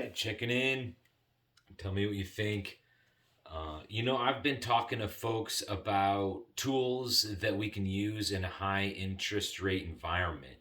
right, checking in. Tell me what you think. I've been talking to folks about tools that we can use in a high interest rate environment.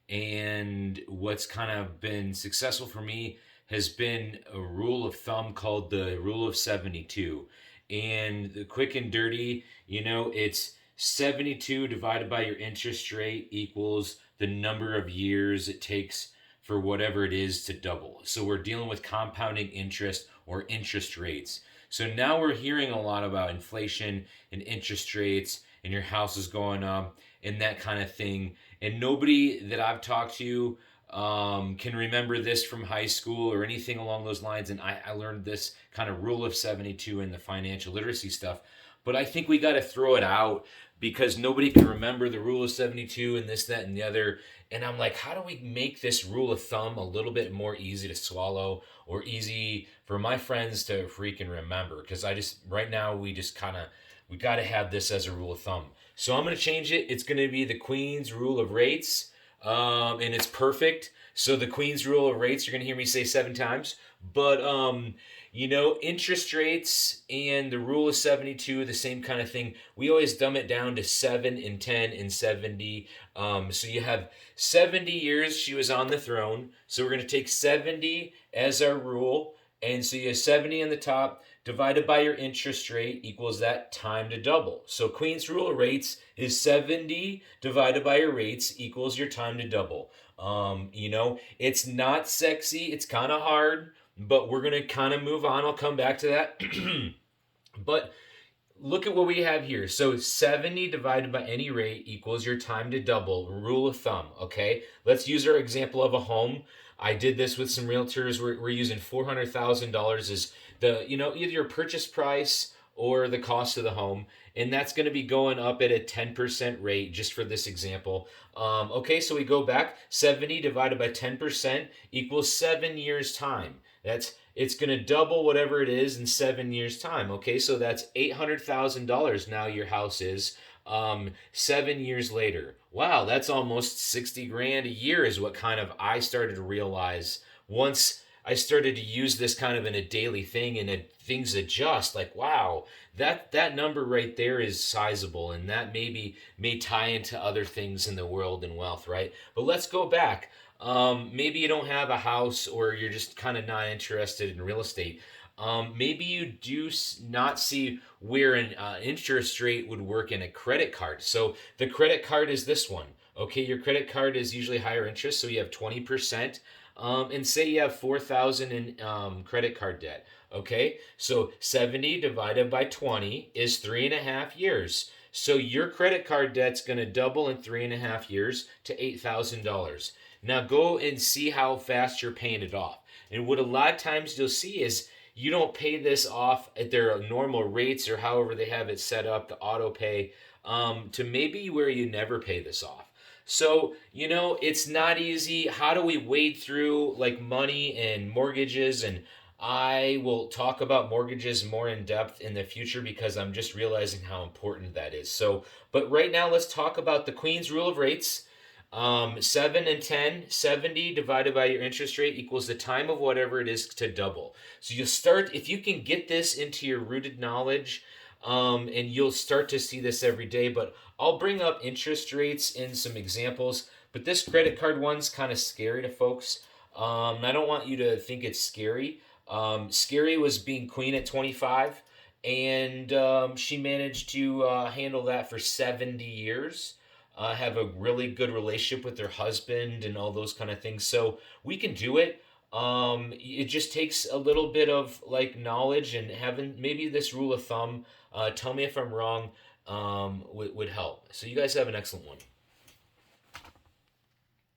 And what's kind of been successful for me has been a rule of thumb called the rule of 72. And the quick and dirty, it's 72 divided by your interest rate equals the number of years it takes for whatever it is to double. So we're dealing with compounding interest or interest rates. So now we're hearing a lot about inflation and interest rates and your house is going up and that kind of thing. And nobody that I've talked to can remember this from high school or anything along those lines. And I learned this kind of rule of 72 in the financial literacy stuff. But I think we got to throw it out because nobody can remember the rule of 72 and this, that, and the other. And I'm like, how do we make this rule of thumb a little bit more easy to swallow or easy for my friends to freaking remember? Because right now, we got to have this as a rule of thumb. So I'm going to change it. It's going to be the Queen's rule of rates. And it's perfect. So the Queen's rule of rates, you're going to hear me say 7 times. But interest rates and the rule of 72, the same kind of thing. We always dumb it down to 7 and 10 and 70. So you have 70 years she was on the throne. So we're going to take 70 as our rule. And so you have 70 on the top divided by your interest rate equals that time to double. So Queen's rule of rates is 70 divided by your rates equals your time to double. It's not sexy. It's kind of hard, but we're going to kind of move on. I'll come back to that. But look at what we have here. So 70 divided by any rate equals your time to double. Rule of thumb, okay? Let's use our example of a home. I did this with some realtors. We're using $400,000 as either your purchase price or the cost of the home. And that's going to be going up at a 10% rate just for this example. Okay, so we go back. 70 divided by 10% equals 7 years' time. It's going to double whatever it is in 7 years' time. Okay, so that's $800,000 now your house is 7 years later. Wow, that's almost 60 grand a year is what kind of I started to realize once I started to use this kind of in a daily thing and things adjust. Like, wow, that number right there is sizable, and that may tie into other things in the world and wealth, right? But let's go back. Maybe you don't have a house or you're just kind of not interested in real estate. Maybe you do not see where an interest rate would work in a credit card. So the credit card is this one. Okay, your credit card is usually higher interest, so you have 20%. And say you have 4,000 in credit card debt. Okay, so 70 divided by 20 is 3.5 years. So your credit card debt's going to double in 3.5 years to $8,000. Now go and see how fast you're paying it off. And what a lot of times you'll see is you don't pay this off at their normal rates or however they have it set up, the auto pay, to maybe where you never pay this off. So, it's not easy. How do we wade through like money and mortgages? And I will talk about mortgages more in depth in the future because I'm just realizing how important that is. So, but right now, let's talk about the Queen's rule of rates. 7 and 10, 70 divided by your interest rate equals the time of whatever it is to double. So you'll start, if you can get this into your rooted knowledge, and you'll start to see this every day, but I'll bring up interest rates in some examples. But this credit card one's kind of scary to folks. I don't want you to think it's scary. Scary was being queen at 25, and she managed to handle that for 70 years. Have a really good relationship with their husband and all those kind of things. So we can do it. It just takes a little bit of like knowledge and having maybe this rule of thumb. Tell me if I'm wrong. Would help. So you guys have an excellent one.